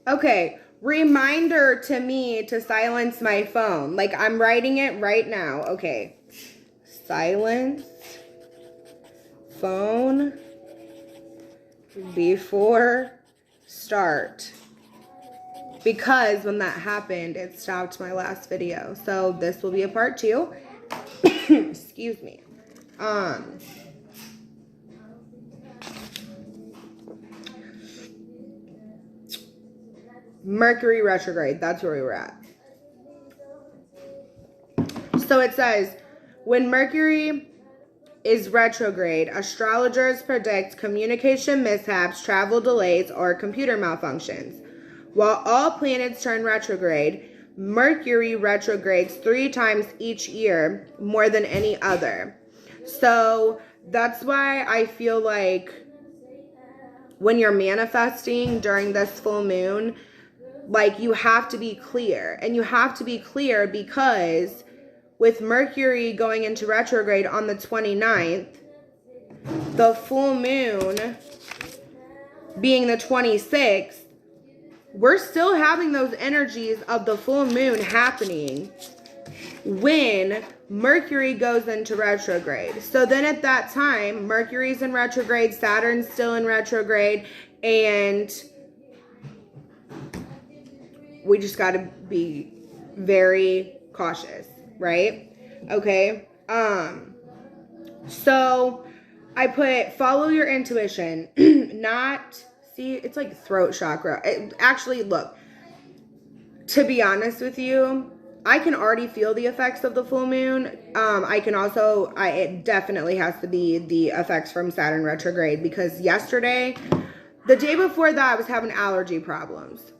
Okay, reminder to me to silence my phone. Like, I'm writing it right now. Okay. Silence phone before start. Because when that happened, it stopped my last video. So this will be a part 2. Excuse me. Mercury Retrograde. That's where we were at. So it says, when Mercury is retrograde, astrologers predict communication mishaps, travel delays, or computer malfunctions. While all planets turn retrograde, Mercury retrogrades 3 times each year, more than any other. So that's why I feel like when you're manifesting during this full moon, like, you have to be clear. And you have to be clear because with Mercury going into retrograde on the 29th, the full moon being the 26th, we're still having those energies of the full moon happening when Mercury goes into retrograde. So then at that time, Mercury's in retrograde, Saturn's still in retrograde, and we just got to be very cautious, right? Okay. So I put follow your intuition, not, see, it's like throat chakra. Actually, look, to be honest with you, I can already feel the effects of the full moon. I can also, it definitely has to be the effects from Saturn retrograde, because yesterday, the day before that, I was having allergy problems.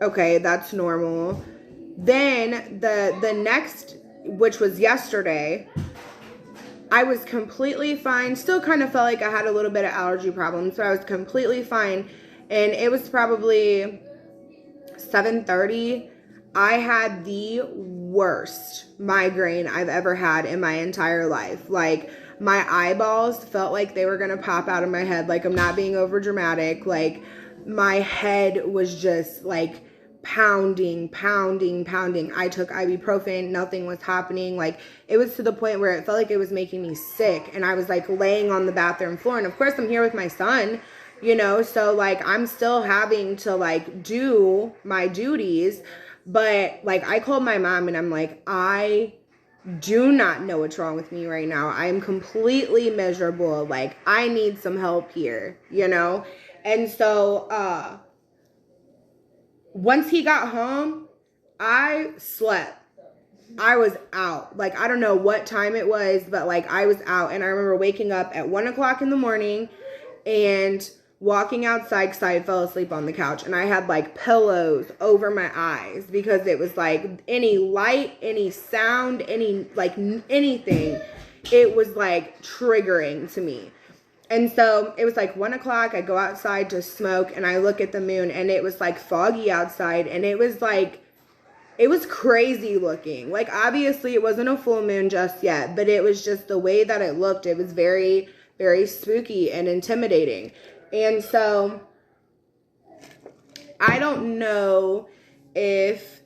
Okay, that's normal. Then the next, which was yesterday, I was completely fine. Still kind of felt like I had a little bit of allergy problems, so I was completely fine. And it was probably 7:30. I had the worst migraine I've ever had in my entire life. Like, my eyeballs felt like they were gonna pop out of my head. Like, I'm not being over dramatic. Like, my head was just like pounding. I took ibuprofen, nothing was happening. Like, it was to the point where it felt like it was making me sick, and I was like laying on the bathroom floor. And of course, I'm here with my son, you know, so like I'm still having to like do my duties. But like, I called my mom and I'm like, I do not know what's wrong with me right now. I'm completely miserable. Like, I need some help here, you know? And so once he got home, I slept. I was out. Like, I don't know what time it was, but like, I was out. And I remember waking up at 1 o'clock in the morning and walking outside because I had fell asleep on the couch. And I had like pillows over my eyes because it was like any light, any sound, any like anything, it was like triggering to me. And so it was like 1 o'clock, I go outside to smoke and I look at the moon and it was like foggy outside, and it was like, it was crazy looking. Like, obviously it wasn't a full moon just yet, but it was just the way that it looked. It was very, very spooky and intimidating. And so I don't know if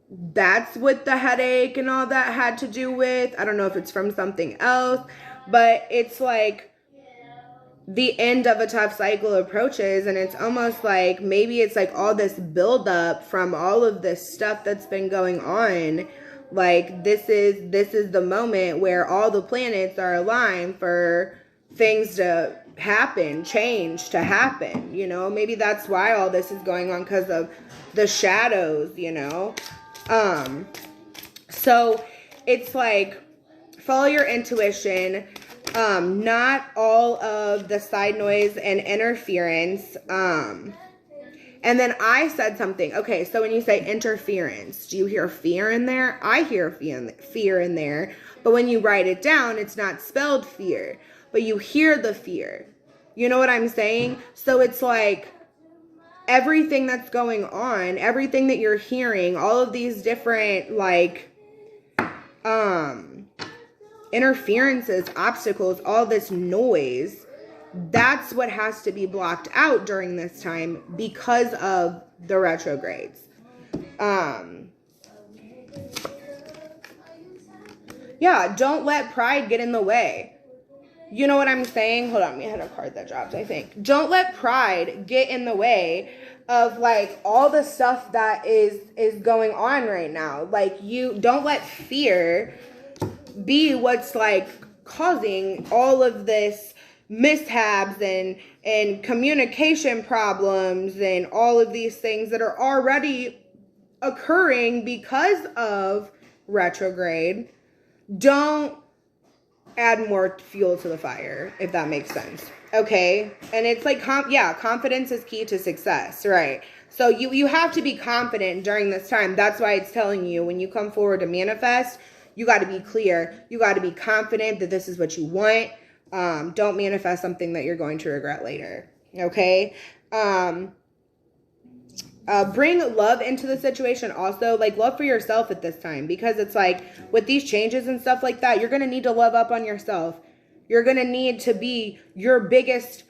that's what the headache and all that had to do with. I don't know if it's from something else, but it's like the end of a tough cycle approaches, and it's almost like maybe it's like all this buildup from all of this stuff that's been going on. Like, this is the moment where all the planets are aligned for things to happen, change to happen, you know? Maybe that's why all this is going on, because of the shadows, you know? So it's like, follow your intuition. Not all of the side noise and interference. And then I said something. Okay, so when you say interference, do you hear fear in there? I hear fear in there. But when you write it down, it's not spelled fear. But you hear the fear. You know what I'm saying? So it's like everything that's going on, everything that you're hearing, all of these different like interferences, obstacles, all this noise, That's what has to be blocked out during this time because of the retrogrades. Yeah, don't let pride get in the way. You know what I'm saying? Hold on, we had a card that dropped, I think. Don't let pride get in the way of like all the stuff that is going on right now. Like, you don't let fear be what's like causing all of this mishaps and communication problems and all of these things that are already occurring because of retrograde. Don't add more fuel to the fire, if that makes sense. Okay? And it's like, confidence is key to success, right? So you have to be confident during this time. That's why it's telling you when you come forward to manifest, you got to be clear. You got to be confident that this is what you want. Don't manifest something that you're going to regret later. Okay? Bring love into the situation also, like love for yourself at this time, because it's like with these changes and stuff like that, you're going to need to love up on yourself. You're going to need to be your biggest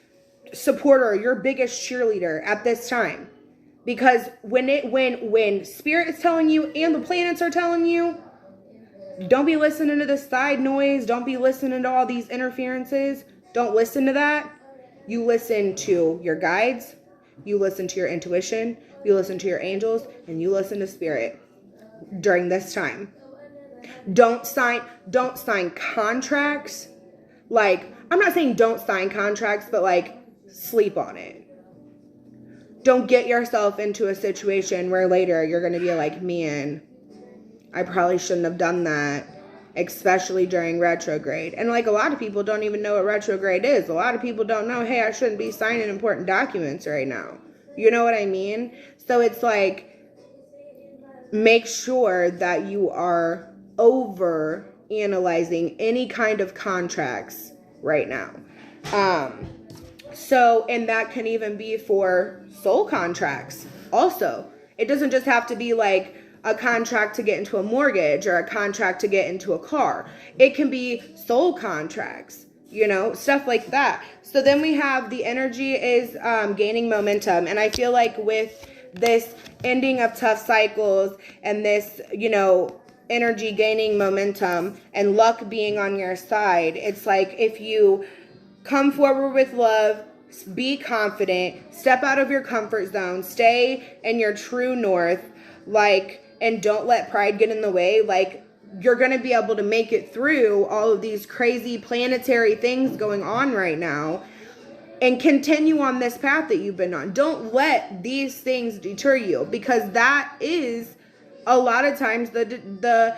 supporter, your biggest cheerleader at this time, because when spirit is telling you and the planets are telling you, don't be listening to the side noise. Don't be listening to all these interferences. Don't listen to that. You listen to your guides. You listen to your intuition. You listen to your angels, and you listen to spirit during this time. Don't sign contracts. Like, I'm not saying don't sign contracts, but like sleep on it. Don't get yourself into a situation where later you're going to be like, man, I probably shouldn't have done that, especially during retrograde. And like a lot of people don't even know what retrograde is. A lot of people don't know, hey, I shouldn't be signing important documents right now. You know what I mean? So it's like, make sure that you are over analyzing any kind of contracts right now. And that can even be for soul contracts also. It doesn't just have to be like a contract to get into a mortgage or a contract to get into a car. It can be soul contracts, stuff like that. So then we have the energy is gaining momentum. And I feel like with this ending of tough cycles and this, energy gaining momentum and luck being on your side, it's like if you come forward with love, be confident, step out of your comfort zone, stay in your true north, and don't let pride get in the way, you're going to be able to make it through all of these crazy planetary things going on right now and continue on this path that you've been on. Don't let these things deter you, because that is a lot of times the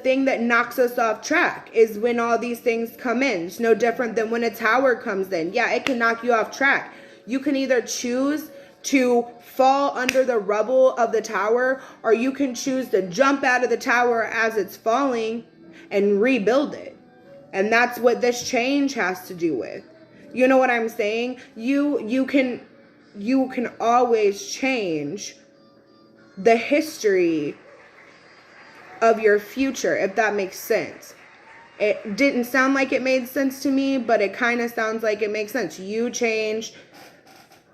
thing that knocks us off track is when all these things come in. It's no different than when a tower comes in. Yeah, it can knock you off track. You can either choose to fall under the rubble of the tower, or you can choose to jump out of the tower as it's falling and rebuild it. And that's what this change has to do with. You know what I'm saying? You can always change the history of your future, if that makes sense. It didn't sound like it made sense to me, but it kind of sounds like it makes sense. You change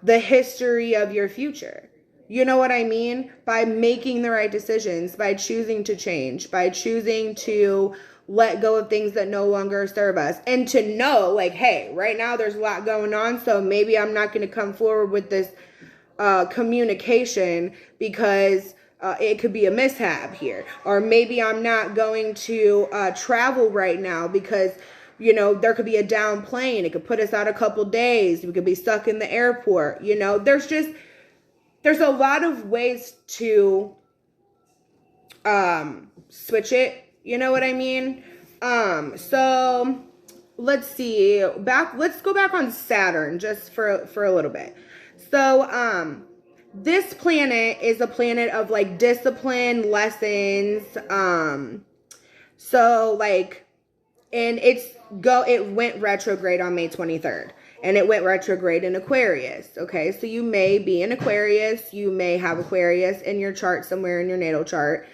the history of your future. You know what I mean? By making the right decisions, by choosing to change, by choosing to let go of things that no longer serve us, and to know, hey, right now there's a lot going on, so maybe I'm not going to come forward with this communication because it could be a mishap here. Or maybe I'm not going to travel right now because there could be a down plane. It could put us out a couple days. We could be stuck in the airport. There's a lot of ways to switch it. You know what I mean? So let's see. Let's go back on Saturn just for a little bit. So this planet is a planet of discipline, lessons. And it went retrograde on May 23rd, and it went retrograde in Aquarius. Okay, so you may be in Aquarius, you may have Aquarius in your chart somewhere in your natal chart.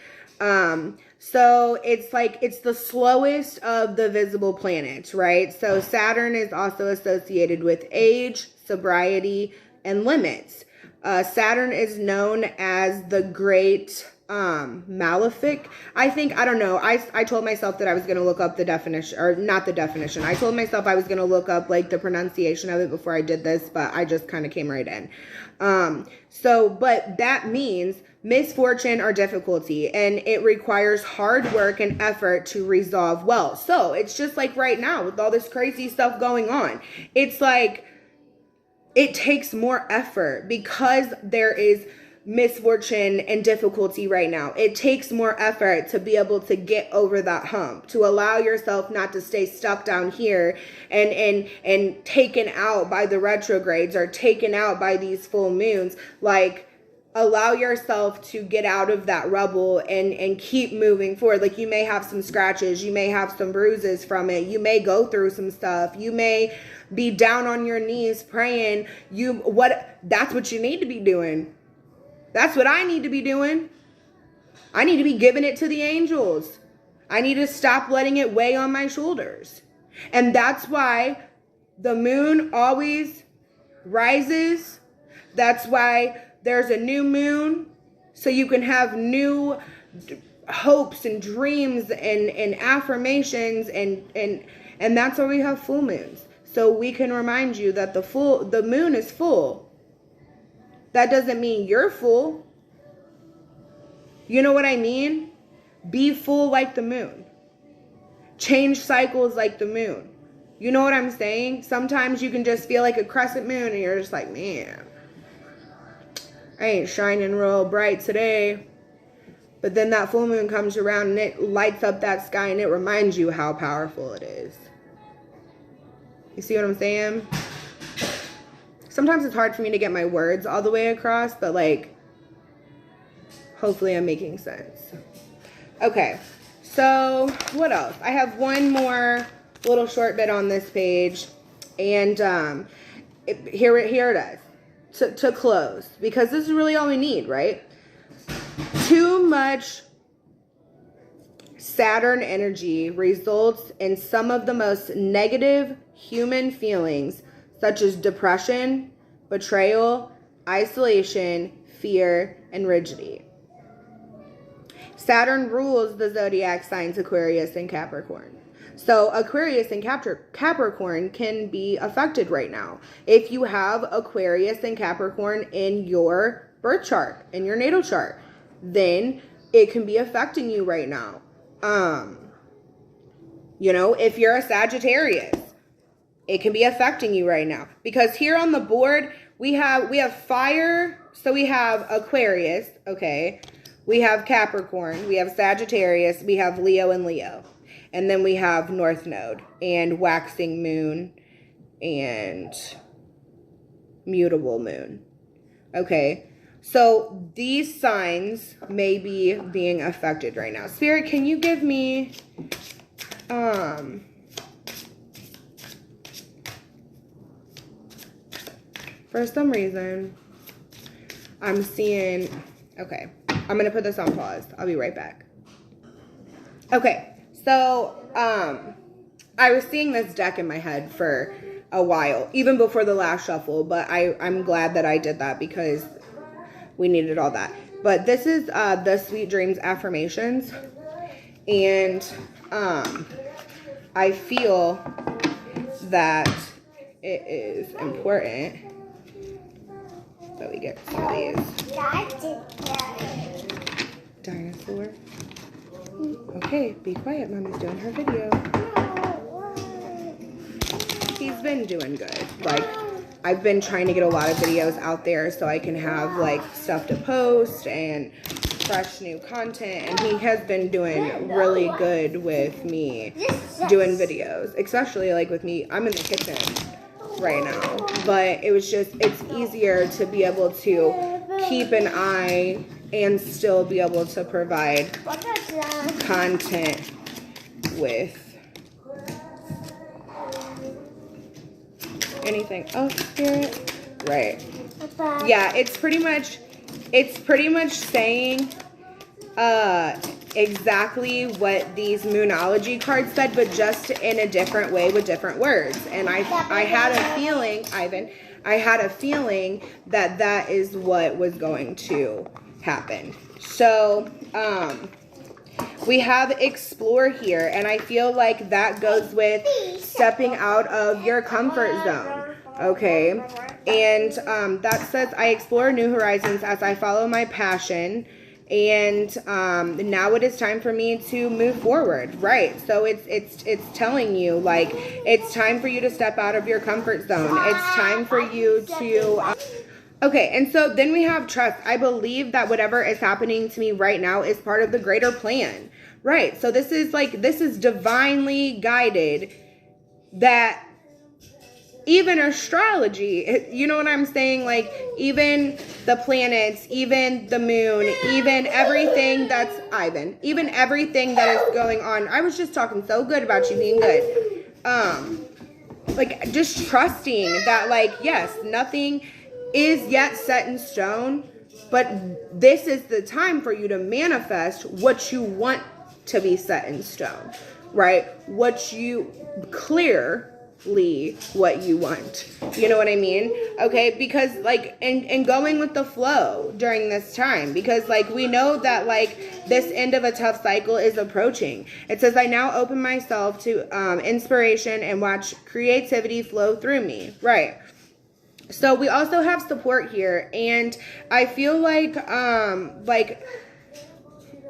So it's like, it's the slowest of the visible planets, right? So Saturn is also associated with age, sobriety, and limits. Saturn is known as the great Malefic. I don't know. I told myself that I was going to look up the definition, or not the definition. I told myself I was going to look up like the pronunciation of it before I did this, but I just kind of came right in. But that means misfortune or difficulty, and it requires hard work and effort to resolve well. So it's just like right now with all this crazy stuff going on. It's like, it takes more effort because there is misfortune and difficulty right now. It takes more effort to be able to get over that hump, to allow yourself not to stay stuck down here and taken out by the retrogrades or taken out by these full moons. Like, allow yourself to get out of that rubble and keep moving forward. Like, you may have some scratches, you may have some bruises from it, you may go through some stuff, you may be down on your knees praying. That's what you need to be doing. That's what I need to be doing. I need to be giving it to the angels. I need to stop letting it weigh on my shoulders. And that's why the moon always rises. That's why there's a new moon, so you can have new hopes and dreams and affirmations, and that's why we have full moons. So we can remind you that the moon is full. That doesn't mean you're full. You know what I mean? Be full like the moon. Change cycles like the moon. You know what I'm saying? Sometimes you can just feel like a crescent moon and you're just like, man, I ain't shining real bright today. But then that full moon comes around and it lights up that sky and it reminds you how powerful it is. You see what I'm saying? Sometimes it's hard for me to get my words all the way across, but like, hopefully I'm making sense. Okay, so what else? I have one more little short bit on this page, and here it is to close, because this is really all we need, right? Too much Saturn energy results in some of the most negative human feelings, such as depression, betrayal, isolation, fear, and rigidity. Saturn rules the zodiac signs Aquarius and Capricorn. So Aquarius and Capricorn can be affected right now. If you have Aquarius and Capricorn in your birth chart, in your natal chart, then it can be affecting you right now. If you're a Sagittarius, it can be affecting you right now, because here on the board we have fire. So we have Aquarius, okay, we have Capricorn, we have Sagittarius, we have Leo and Leo, and then we have North Node and waxing moon and mutable moon. Okay, so these signs may be being affected right now. Spirit, can you give me for some reason, I'm seeing, okay, I'm going to put this on pause. I'll be right back. Okay, so I was seeing this deck in my head for a while, even before the last shuffle, but I'm glad that I did that because we needed all that. But this is the Sweet Dreams affirmations, and I feel that it is important that we get some of these. Dinosaur. Okay, be quiet. Mommy's doing her video. He's been doing good. Like, I've been trying to get a lot of videos out there so I can have like stuff to post and fresh new content, and he has been doing really good with me doing videos, especially like with me. I'm in the kitchen right now, but it's easier to be able to keep an eye and still be able to provide content with anything. Oh, Spirit. Right. Yeah, it's pretty much saying exactly what these Moonology cards said, but just in a different way with different words. And I had a feeling, Ivan, I had a feeling that that is what was going to happen. So, we have explore here, and I feel like that goes with stepping out of your comfort zone, okay? And that says, I explore new horizons as I follow my passion, and now it is time for me to move forward, right? So it's telling you, like, it's time for you to step out of your comfort zone. It's time for you to... Okay, and so then we have trust. I believe that whatever is happening to me right now is part of the greater plan. Right, so this is divinely guided, that even astrology, you know what I'm saying? Like, even the planets, even the moon, even everything that's, Ivan, even everything that is going on. I was just talking so good about you being good. Like, just trusting that, like, yes, nothing is yet set in stone, but this is the time for you to manifest what you want to be set in stone, right? What you clearly what you want. You know what I mean? Okay, because like, and going with the flow during this time, because like we know that like this end of a tough cycle is approaching. It says, I now open myself to inspiration and watch creativity flow through me, right? So we also have support here, and I feel like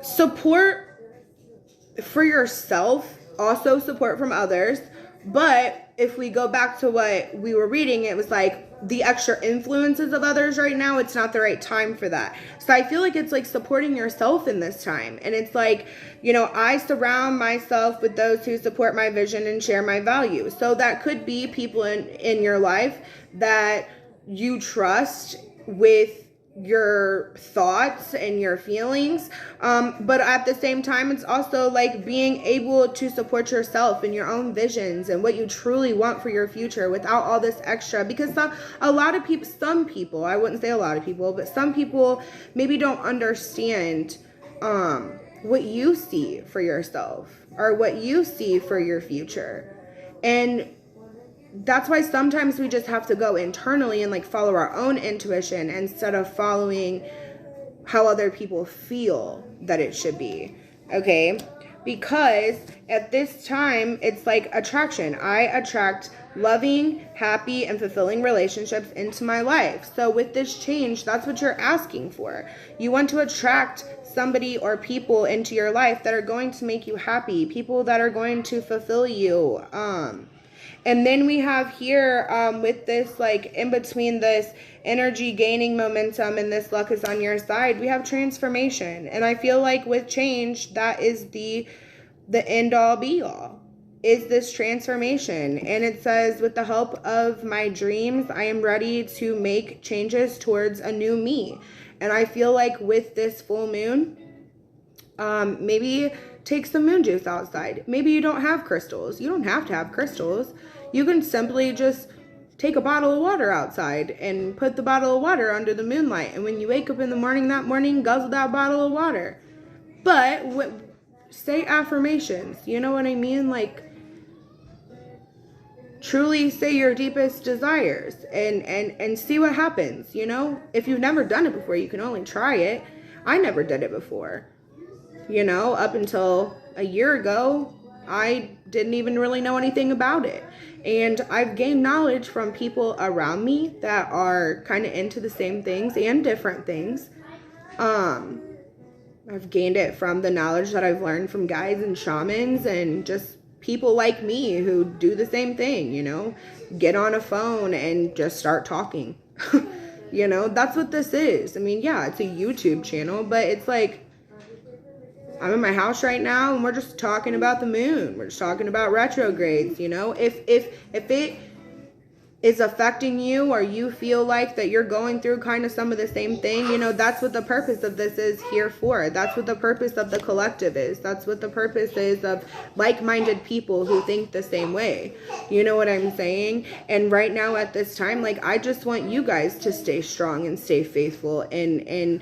support for yourself, also support from others. But if we go back to what we were reading, it was like the extra influences of others right now, it's not the right time for that. So I feel like it's like supporting yourself in this time. And it's like, you know, I surround myself with those who support my vision and share my values. So that could be people in your life that you trust with your thoughts and your feelings, but at the same time, it's also like being able to support yourself and your own visions and what you truly want for your future without all this extra. Because some people, I wouldn't say a lot of people, but some people maybe don't understand what you see for yourself or what you see for your future. And that's why sometimes we just have to go internally and like follow our own intuition instead of following how other people feel that it should be. Okay? Because at this time, it's like attraction. I attract loving, happy, and fulfilling relationships into my life. So with this change, that's what you're asking for. You want to attract somebody or people into your life that are going to make you happy, people that are going to fulfill you. And then we have here with this, like in between this energy gaining momentum and this luck is on your side, we have transformation. And I feel like with change, that is the end all be all, is this transformation. And it says, with the help of my dreams, I am ready to make changes towards a new me. And I feel like with this full moon, maybe take some moon juice outside. Maybe you don't have crystals. You don't have to have crystals. You can simply just take a bottle of water outside and put the bottle of water under the moonlight. And when you wake up in the morning that morning, guzzle that bottle of water. But say affirmations. You know what I mean? Like, truly say your deepest desires and see what happens. You know, if you've never done it before, you can only try it. I never did it before. You know, up until a year ago, I didn't even really know anything about it. And I've gained knowledge from people around me that are kind of into the same things and different things. I've gained it from the knowledge that I've learned from guides and shamans and just people like me who do the same thing, you know, get on a phone and just start talking. You know, that's what this is. I mean, yeah, it's a YouTube channel, but it's like, I'm in my house right now and we're just talking about the moon. We're just talking about retrogrades, you know. If it is affecting you, or you feel like that you're going through kind of some of the same thing, you know, that's what the purpose of this is here for. That's what the purpose of the collective is. That's what the purpose is of like-minded people who think the same way. You know what I'm saying? And right now at this time, like, I just want you guys to stay strong and stay faithful and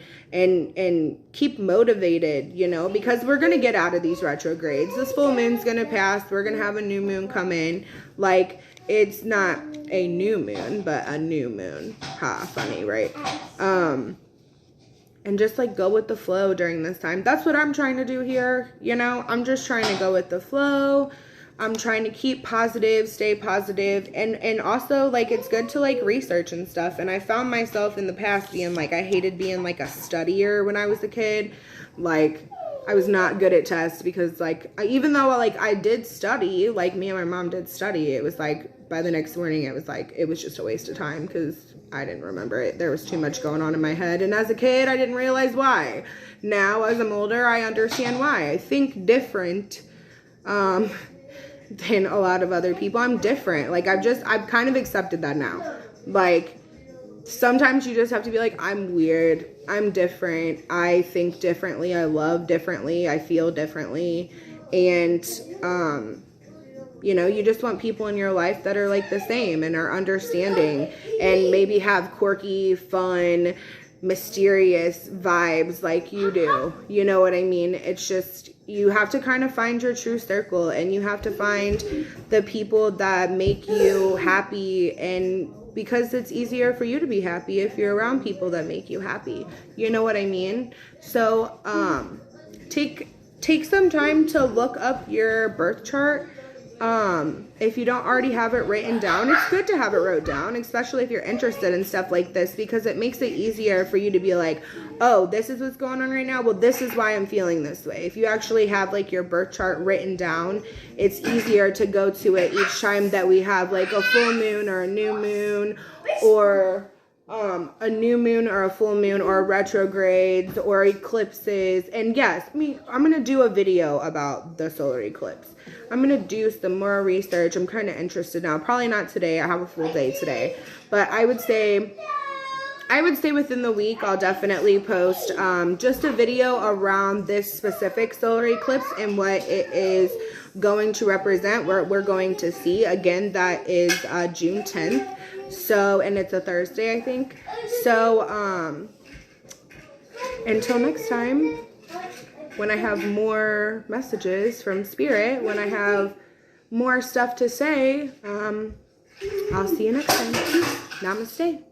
keep motivated, you know, because we're going to get out of these retrogrades. This full moon's going to pass. We're going to have a new moon come in. Like, it's not a new moon, but a new moon. Ha, funny, right? And just like go with the flow during this time. That's what I'm trying to do here. You know, I'm just trying to go with the flow. I'm trying to keep positive, stay positive, and also, like, it's good to, like, research and stuff. And I found myself in the past being, like, I hated being, like, a studier when I was a kid. Like, I was not good at tests because, like, even though, like, I did study, like, me and my mom did study, it was, like, by the next morning, it was, like, it was just a waste of time because I didn't remember it. There was too much going on in my head. And as a kid, I didn't realize why. Now, as I'm older, I understand why. I think different, than a lot of other people. I'm different. Like, I've kind of accepted that now. Like, sometimes you just have to be like, I'm weird. I'm different. I think differently. I love differently. I feel differently. And, you know, you just want people in your life that are like the same and are understanding and maybe have quirky, fun, mysterious vibes like you do. You know what I mean? It's just, you have to kind of find your true circle, and you have to find the people that make you happy, and because it's easier for you to be happy if you're around people that make you happy. You know what I mean? So take some time to look up your birth chart. If you don't already have it written down, it's good to have it wrote down, especially if you're interested in stuff like this, because it makes it easier for you to be like, oh, this is what's going on right now. Well, this is why I'm feeling this way. If you actually have like your birth chart written down, it's easier to go to it each time that we have like a full moon or a new moon, or a new moon or a full moon, or retrogrades or eclipses. And yes, I'm going to do a video about the solar eclipse. I'm going to do some more research. I'm kind of interested now. Probably not today. I have a full day today. But I would say within the week, I'll definitely post just a video around this specific solar eclipse and what it is going to represent, what we're going to see. Again, that is June 10th. So, and it's a Thursday, I think. So, until next time, when I have more messages from Spirit, when I have more stuff to say, I'll see you next time. Namaste.